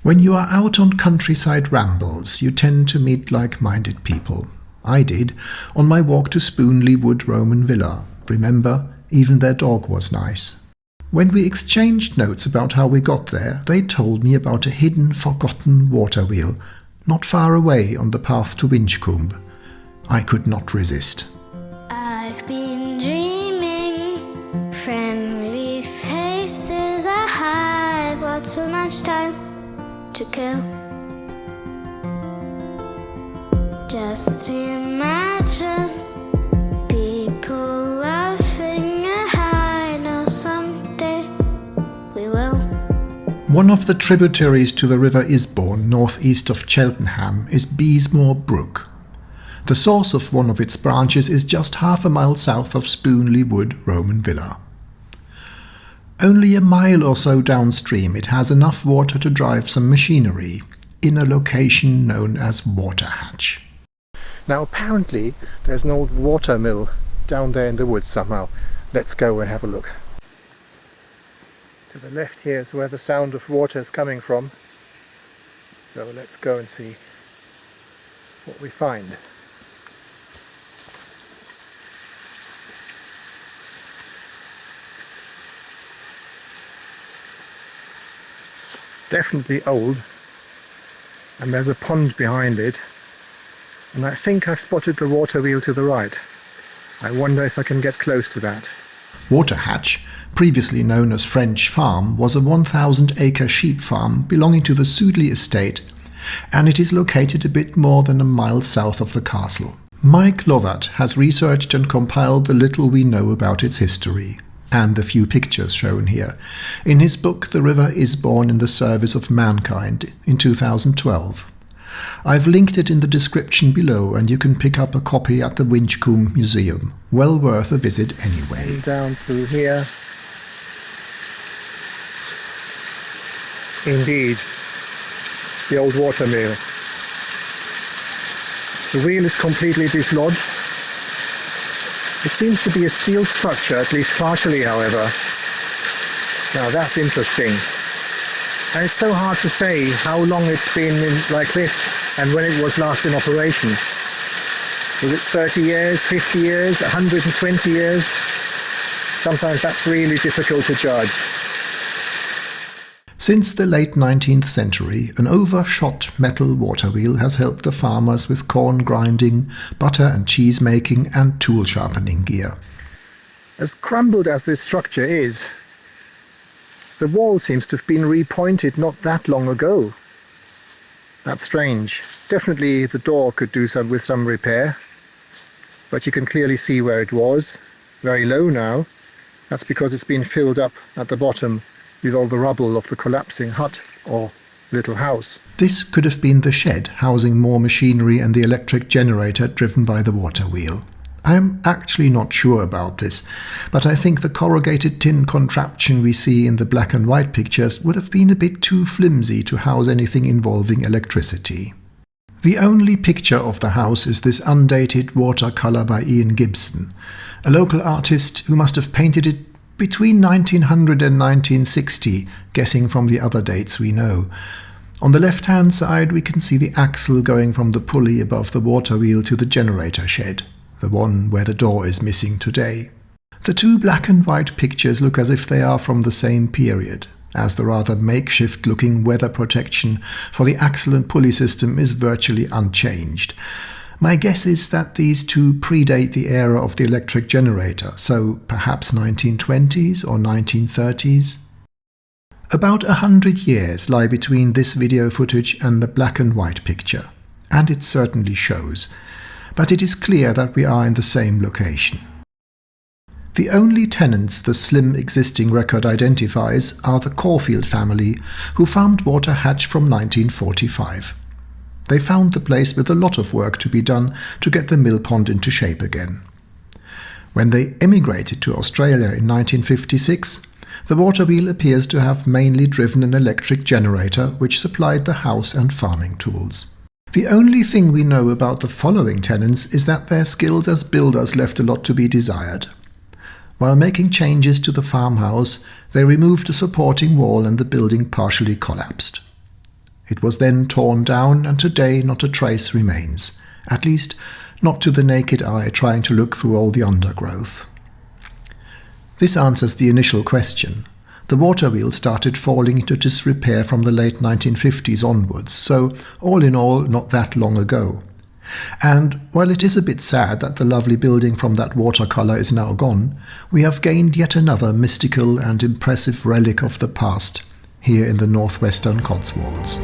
When you are out on countryside rambles, you tend to meet like-minded people. I did, on my walk to Sudeley Wood Roman Villa. Remember, even their dog was nice. When we exchanged notes about how we got there, they told me about a hidden, forgotten water wheel, not far away on the path to Winchcombe. I could not resist. I've been dreaming, friendly faces, I've got so much time to kill. Just imagine people laughing, I know someday we will. One of the tributaries to the River Isbourne, northeast of Cheltenham, is Beesmore Brook. The source of one of its branches is just half a mile south of Sudeley Wood Roman Villa. Only a mile or so downstream it has enough water to drive some machinery, in a location known as Waterhatch. Now apparently there's an old water mill down there in the woods somehow. Let's go and have a look. To the left here is where the sound of water is coming from. So let's go and see what we find. Definitely old, and there's a pond behind it, and I think I've spotted the water wheel to the right. I wonder if I can get close to that. Waterhatch, previously known as French Farm, was a 1,000-acre sheep farm belonging to the Sudeley estate, and it is located a bit more than a mile south of the castle. Mike Lovatt has researched and compiled the little we know about its history, and the few pictures shown here, in his book The River Isbourne in the Service of Mankind in 2012. I've linked it in the description below, and you can pick up a copy at the Winchcombe Museum. Well worth a visit anyway. Down through here. Indeed, the old water mill. The wheel is completely dislodged. It seems to be a steel structure, at least partially, however. Now that's interesting. And it's so hard to say how long it's been like this and when it was last in operation. Was it 30 years, 50 years, 120 years? Sometimes that's really difficult to judge. Since the late 19th century, an overshot metal water wheel has helped the farmers with corn grinding, butter and cheese making, and tool sharpening gear. As crumbled as this structure is, the wall seems to have been repointed not that long ago. That's strange. Definitely the door could do with some repair, but you can clearly see where it was. Very low now. That's because it's been filled up at the bottom with all the rubble of the collapsing hut or little house. This could have been the shed housing more machinery and the electric generator driven by the water wheel. I am actually not sure about this, but I think the corrugated tin contraption we see in the black and white pictures would have been a bit too flimsy to house anything involving electricity. The only picture of the house is this undated watercolour by Ian Gibson, a local artist who must have painted it between 1900 and 1960, guessing from the other dates we know. On the left-hand side we can see the axle going from the pulley above the water wheel to the generator shed, the one where the door is missing today. The two black and white pictures look as if they are from the same period, as the rather makeshift-looking weather protection for the axle and pulley system is virtually unchanged. My guess is that these two predate the era of the electric generator, so perhaps 1920s or 1930s. About 100 years lie between this video footage and the black and white picture, and it certainly shows, but it is clear that we are in the same location. The only tenants the slim existing record identifies are the Caulfield family, who farmed Waterhatch from 1945. They found the place with a lot of work to be done to get the mill pond into shape again. When they emigrated to Australia in 1956, the water wheel appears to have mainly driven an electric generator which supplied the house and farming tools. The only thing we know about the following tenants is that their skills as builders left a lot to be desired. While making changes to the farmhouse, they removed a supporting wall and the building partially collapsed. It was then torn down, and today not a trace remains, at least not to the naked eye trying to look through all the undergrowth. This answers the initial question. The water wheel started falling into disrepair from the late 1950s onwards, so all in all not that long ago. And while it is a bit sad that the lovely building from that watercolour is now gone, we have gained yet another mystical and impressive relic of the past here in the northwestern Cotswolds.